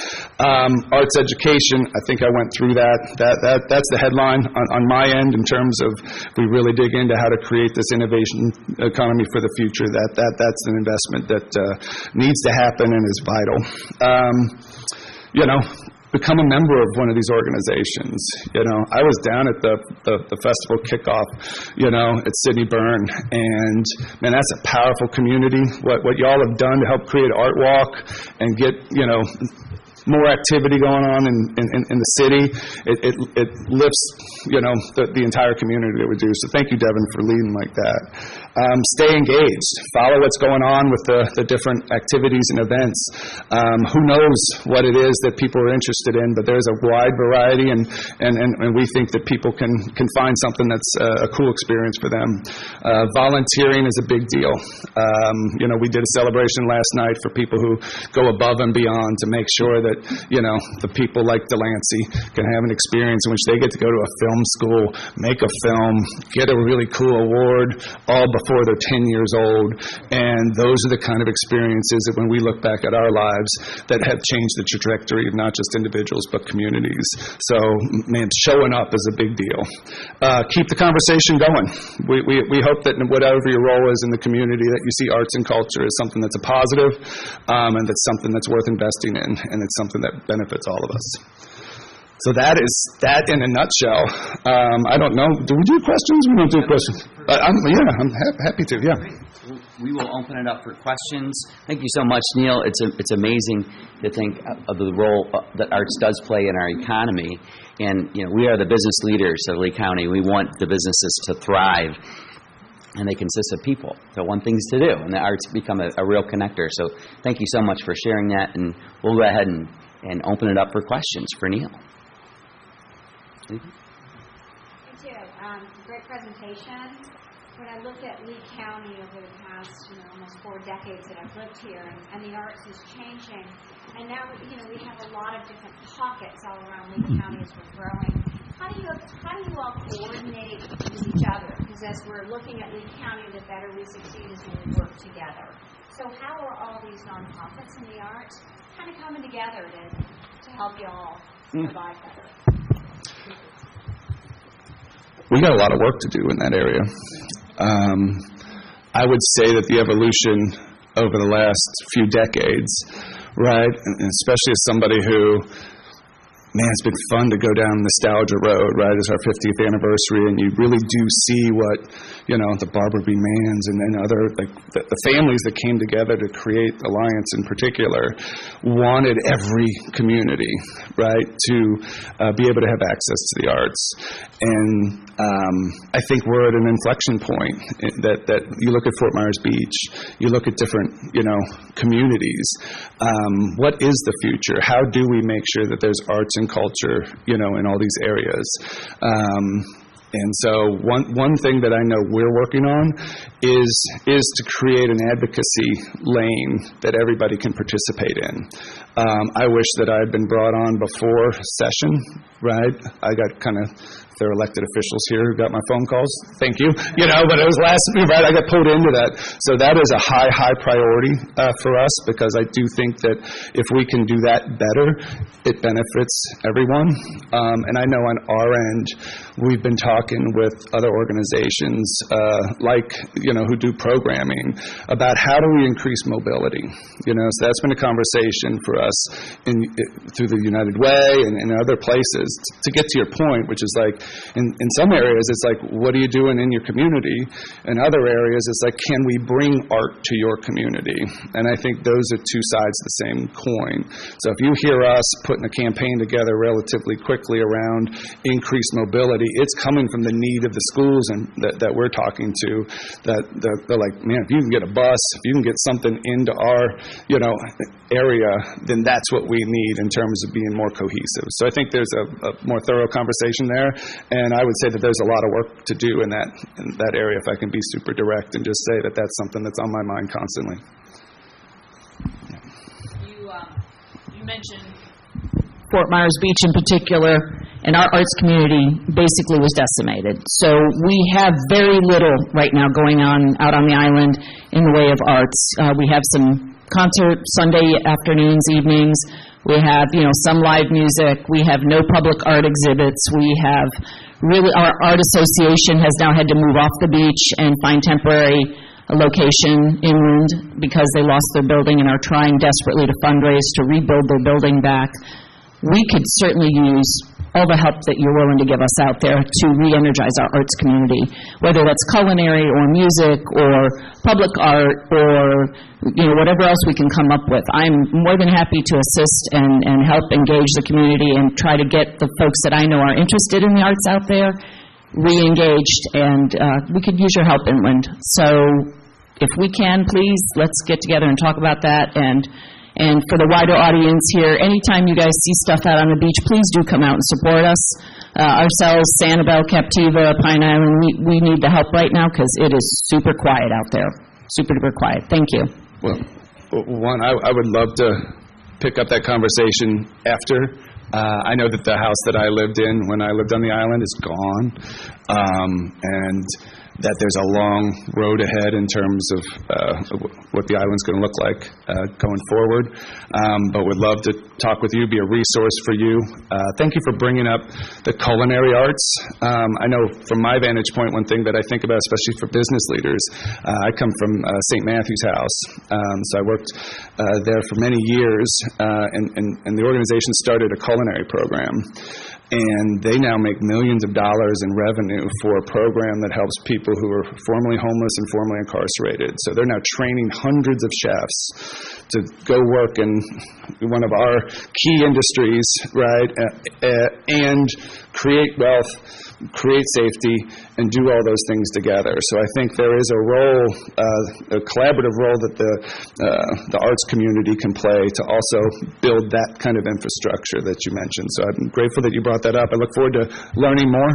Arts education, I think I went through that. That's the headline on my end in terms of, we really dig into how to create this innovation economy for the future. That's an investment that needs to happen and is vital. Become a member of one of these organizations. I was down at the festival kickoff, at Sydney Byrne, and man, that's a powerful community. What y'all have done to help create Art Walk and get, more activity going on in the city, it lifts, the entire community that we do. So thank you, Devin, for leading like that. Stay engaged. Follow what's going on with the different activities and events. Who knows what it is that people are interested in, but there's a wide variety, and we think that people can find something that's a cool experience for them. Volunteering is a big deal. We did a celebration last night for people who go above and beyond to make sure that, the people like Delancey can have an experience in which they get to go to a film school, make a film, get a really cool award, all before they're 10 years old. And those are the kind of experiences that, when we look back at our lives, that have changed the trajectory of not just individuals but communities. So, man, showing up is a big deal. Keep the conversation going. We hope that whatever your role is in the community, that you see arts and culture as something that's a positive, and that's something that's worth investing in, and it's something that benefits all of us. So that is that in a nutshell. I don't know. Do we do questions? We don't do questions. I'm happy to. Yeah. We will open it up for questions. Thank you so much, Neil. It's amazing to think of the role that arts does play in our economy. And we are the business leaders of Lee County. We want the businesses to thrive, and they consist of people that want things to do, and the arts become a real connector. So thank you so much for sharing that, and we'll go ahead and open it up for questions for Neil. Thank you. Great presentation. When I looked at Lee County over the past almost 4 decades that I've lived here, and the arts is changing, and now we have a lot of different pockets all around Lee County as we're growing. How do you all coordinate with each other? Because as we're looking at Lee County, the better we succeed is when we work together. So how are all these nonprofits in the arts kind of coming together to help you all provide better? We got a lot of work to do in that area. I would say that the evolution over the last few decades, right, and especially as somebody who, man, it's been fun to go down Nostalgia Road, right? It's our 50th anniversary, and you really do see what, the Barbara B. Manns and then other, like, the families that came together to create Alliance in particular wanted every community, right, to be able to have access to the arts. And I think we're at an inflection point that you look at Fort Myers Beach, you look at different, communities. What is the future? How do we make sure that there's arts and culture, in all these areas? And so one thing that I know we're working on is to create an advocacy lane that everybody can participate in. I wish that I had been brought on before session, right? I got kind of, there are elected officials here who got my phone calls. Thank you. But it was last week, right? I got pulled into that. So that is a high priority for us, because I do think that if we can do that better, it benefits everyone. And I know on our end, we've been talking with other organizations who do programming about how do we increase mobility. So that's been a conversation for us through the United Way and other places. To get to your point, which is like, in some areas, it's like, what are you doing in your community? In other areas, it's like, can we bring art to your community? And I think those are two sides of the same coin. So if you hear us putting a campaign together relatively quickly around increased mobility, it's coming from the need of the schools and that we're talking to, that they're like, man, if you can get a bus, if you can get something into our area, then that's what we need in terms of being more cohesive. So I think there's a more thorough conversation there, and I would say that there's a lot of work to do in that area, if I can be super direct and just say that that's something that's on my mind constantly. You mentioned Fort Myers Beach in particular, and our arts community basically was decimated. So we have very little right now going on out on the island in the way of arts. We have some concerts Sunday afternoons, evenings. We have, some live music. We have no public art exhibits. We have our art association has now had to move off the beach and find temporary location inland because they lost their building and are trying desperately to fundraise to rebuild their building back. We could certainly use all the help that you're willing to give us out there to re-energize our arts community, whether that's culinary or music or public art or whatever else we can come up with. I'm more than happy to assist and help engage the community and try to get the folks that I know are interested in the arts out there re-engaged, and we could use your help inland. So if we can, please, let's get together and talk about that. And for the wider audience here, anytime you guys see stuff out on the beach, please do come out and support us. Ourselves, Sanibel, Captiva, Pine Island, we need the help right now because it is super quiet out there. Super duper quiet. Thank you. Well, one, I would love to pick up that conversation after. I know that the house that I lived in when I lived on the island is gone, and that there's a long road ahead in terms of what the island's going to look like going forward. But would love to talk with you, be a resource for you. Thank you for bringing up the culinary arts. I know from my vantage point, one thing that I think about, especially for business leaders, I come from St. Matthew's House. So I worked there for many years, and the organization started a culinary program. And they now make millions of dollars in revenue for a program that helps people who are formerly homeless and formerly incarcerated. So they're now training hundreds of chefs to go work in one of our key industries, right, and create wealth, create safety, and do all those things together. So I think there is a role, a collaborative role that the arts community can play to also build that kind of infrastructure that you mentioned. So I'm grateful that you brought that up. I look forward to learning more.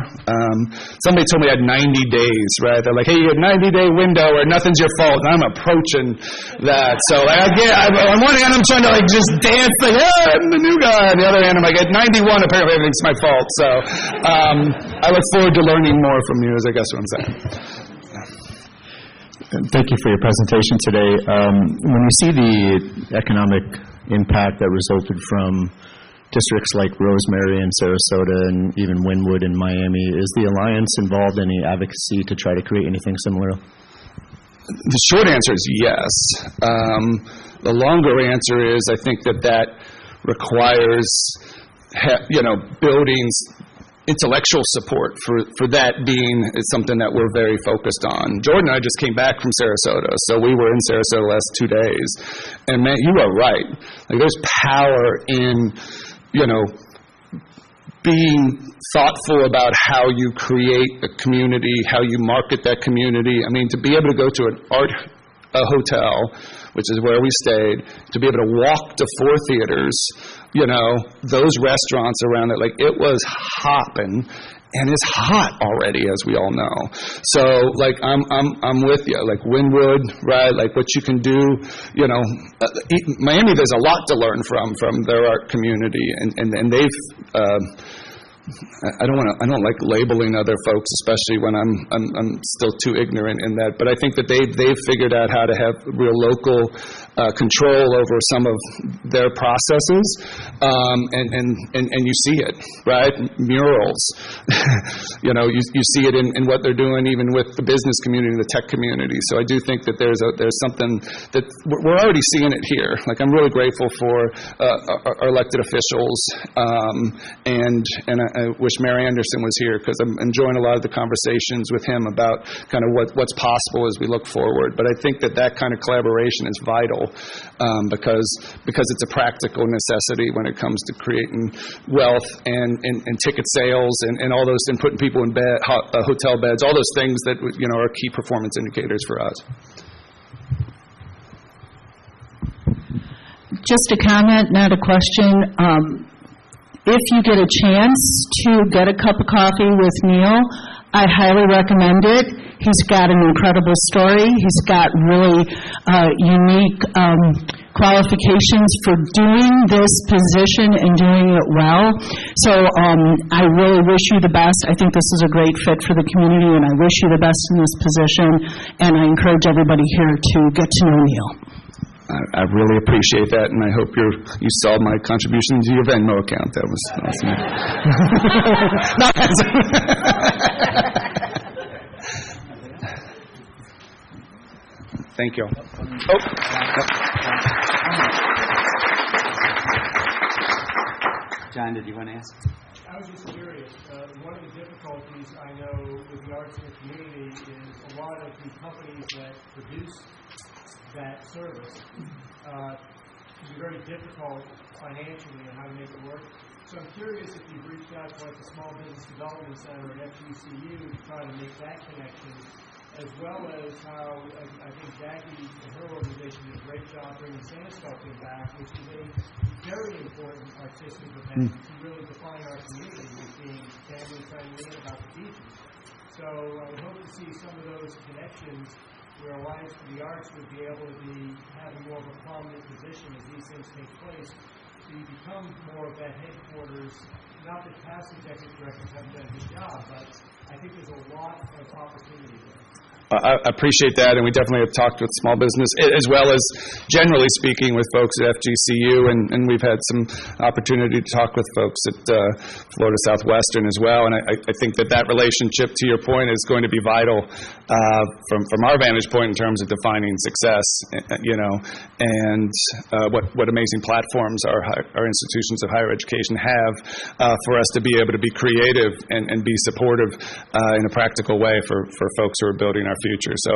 Somebody told me I had 90 days, right? They're like, hey, you have a 90-day window or nothing's your fault. And I'm approaching that. So on one hand, I'm trying to just dance like, I'm the new guy. On the other hand, I'm like, at 91, apparently everything's my fault. So I look forward to learning more from you, is I guess what I'm saying. Thank you for your presentation today. When you see the economic impact that resulted from districts like Rosemary and Sarasota and even Wynwood and Miami, is the Alliance involved in any advocacy to try to create anything similar? The short answer is yes. The longer answer is I think that requires building intellectual support for that being something that we're very focused on. Jordan and I just came back from Sarasota, so we were in Sarasota the last 2 days. And man, you are right. Like there's power in, being thoughtful about how you create a community, how you market that community. I mean, to be able to go to a hotel, which is where we stayed, to be able to walk to 4 theaters, those restaurants around it, like it was hopping. and it's hot already, as we all know. So, like, I'm with you. Like Wynwood, right? Like what you can do. You know, Miami. There's a lot to learn from their art community, and they've. I don't like labeling other folks, especially when I'm still too ignorant in that. But I think that they've figured out how to have real local control over some of their processes, and you see it, right? Murals, you know, you see it in what they're doing, even with the business community, the tech community. So I do think that there's something that we're already seeing it here. Like I'm really grateful for our elected officials, and I wish Mary Anderson was here because I'm enjoying a lot of the conversations with him about kind of what's possible as we look forward. But I think that kind of collaboration is vital because it's a practical necessity when it comes to creating wealth and ticket sales and all those, and putting people in bed, hotel beds, all those things that, you know, are key performance indicators for us. Just a comment, not a question. If you get a chance to get a cup of coffee with Neil, I highly recommend it. He's got an incredible story. He's got really unique qualifications for doing this position and doing it well. So I really wish you the best. I think this is a great fit for the community, and I wish you the best in this position. And I encourage everybody here to get to know Neil. I really appreciate that, and I hope you saw my contribution to your Venmo account. That was awesome. Thank you. Oh. John, did you want to ask? I was just curious. One of the difficulties I know with the arts in the community is a lot of the companies that produce that service can be very difficult financially and how to make it work. So I'm curious if you've reached out to like the Small Business Development Center at FGCU to try to make that connection, as well as how I think Jackie and her organization did a great job bringing Santa Sculpting back, which is a very important artistic event to really define our community as being family-friendly and about the beaches. So I would hope to see some of those connections where Alliance for the Arts would be able to be having more of a prominent position as these things take place. So you become more of that headquarters. Not that past executive directors haven't done a good job, but I think there's a lot of opportunity there. I appreciate that, and we definitely have talked with small business, as well as generally speaking with folks at FGCU, and we've had some opportunity to talk with folks at Florida Southwestern as well, and I think that relationship, to your point, is going to be vital from our vantage point in terms of defining success, you know, and what amazing platforms our institutions of higher education have for us to be able to be creative and be supportive in a practical way for folks who are building our future. So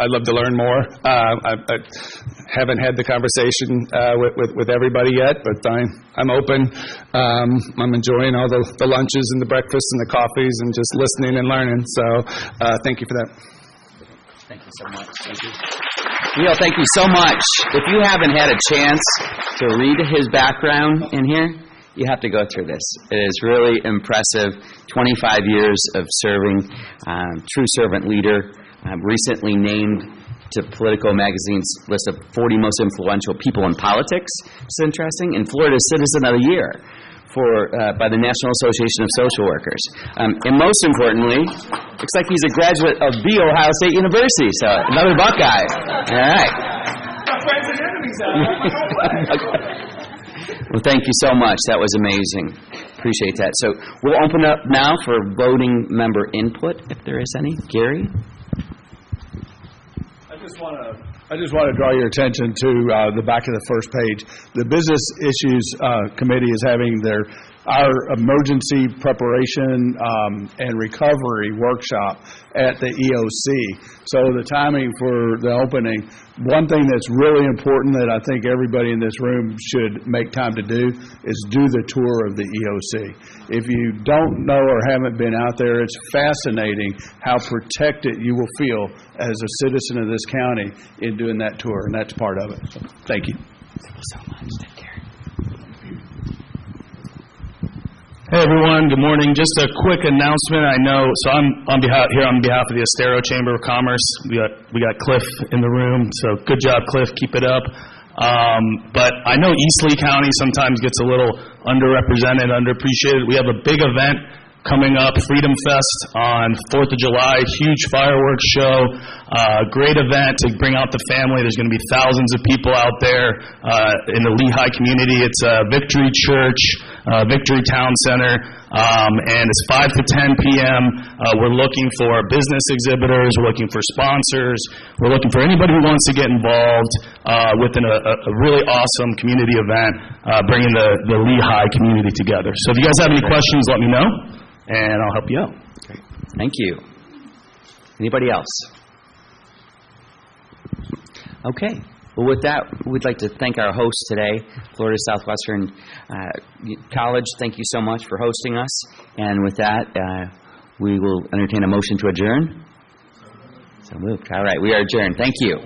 I'd love to learn more. I haven't had the conversation with everybody yet, but I'm open. I'm enjoying all the lunches and the breakfasts and the coffees and just listening and learning. So thank you for that. Thank you so much. Thank you. Neil, thank you so much. If you haven't had a chance to read his background in here, you have to go through this. It is really impressive. 25 years of serving, true servant leader. Recently named to Politico Magazine's list of 40 most influential people in politics. It's interesting. And Florida Citizen of the Year by the National Association of Social Workers. And most importantly, looks like he's a graduate of The Ohio State University, so another Buckeye. All right. Well, thank you so much. That was amazing. Appreciate that. So we'll open up now for voting member input, if there is any. Gary? I just want to draw your attention to the back of the first page. The Business Issues Committee is having our emergency preparation and recovery workshop at the EOC. So the timing for the opening, one thing that's really important that I think everybody in this room should make time to do is do the tour of the EOC. If you don't know or haven't been out there, it's fascinating how protected you will feel as a citizen of this county in doing that tour, and that's part of it. So, thank you. Thank you so much. Take care. Hey everyone, good morning. Just a quick announcement. I know, so I'm on behalf of the Estero Chamber of Commerce. We got Cliff in the room, so good job, Cliff. Keep it up. But I know East Lee County sometimes gets a little underrepresented, underappreciated. We have a big event coming up, Freedom Fest on 4th of July, huge fireworks show, great event to bring out the family. There's going to be thousands of people out there in the Lehigh community. It's Victory Church, Victory Town Center, and it's 5 to 10 p.m. We're looking for business exhibitors, we're looking for sponsors, we're looking for anybody who wants to get involved within a really awesome community event, bringing the Lehigh community together. So if you guys have any questions, let me know, and I'll help you out. Great. Thank you. Anybody else? Okay. Well, with that, we'd like to thank our host today, Florida Southwestern College. Thank you so much for hosting us. And with that, we will entertain a motion to adjourn. So moved. All right. We are adjourned. Thank you.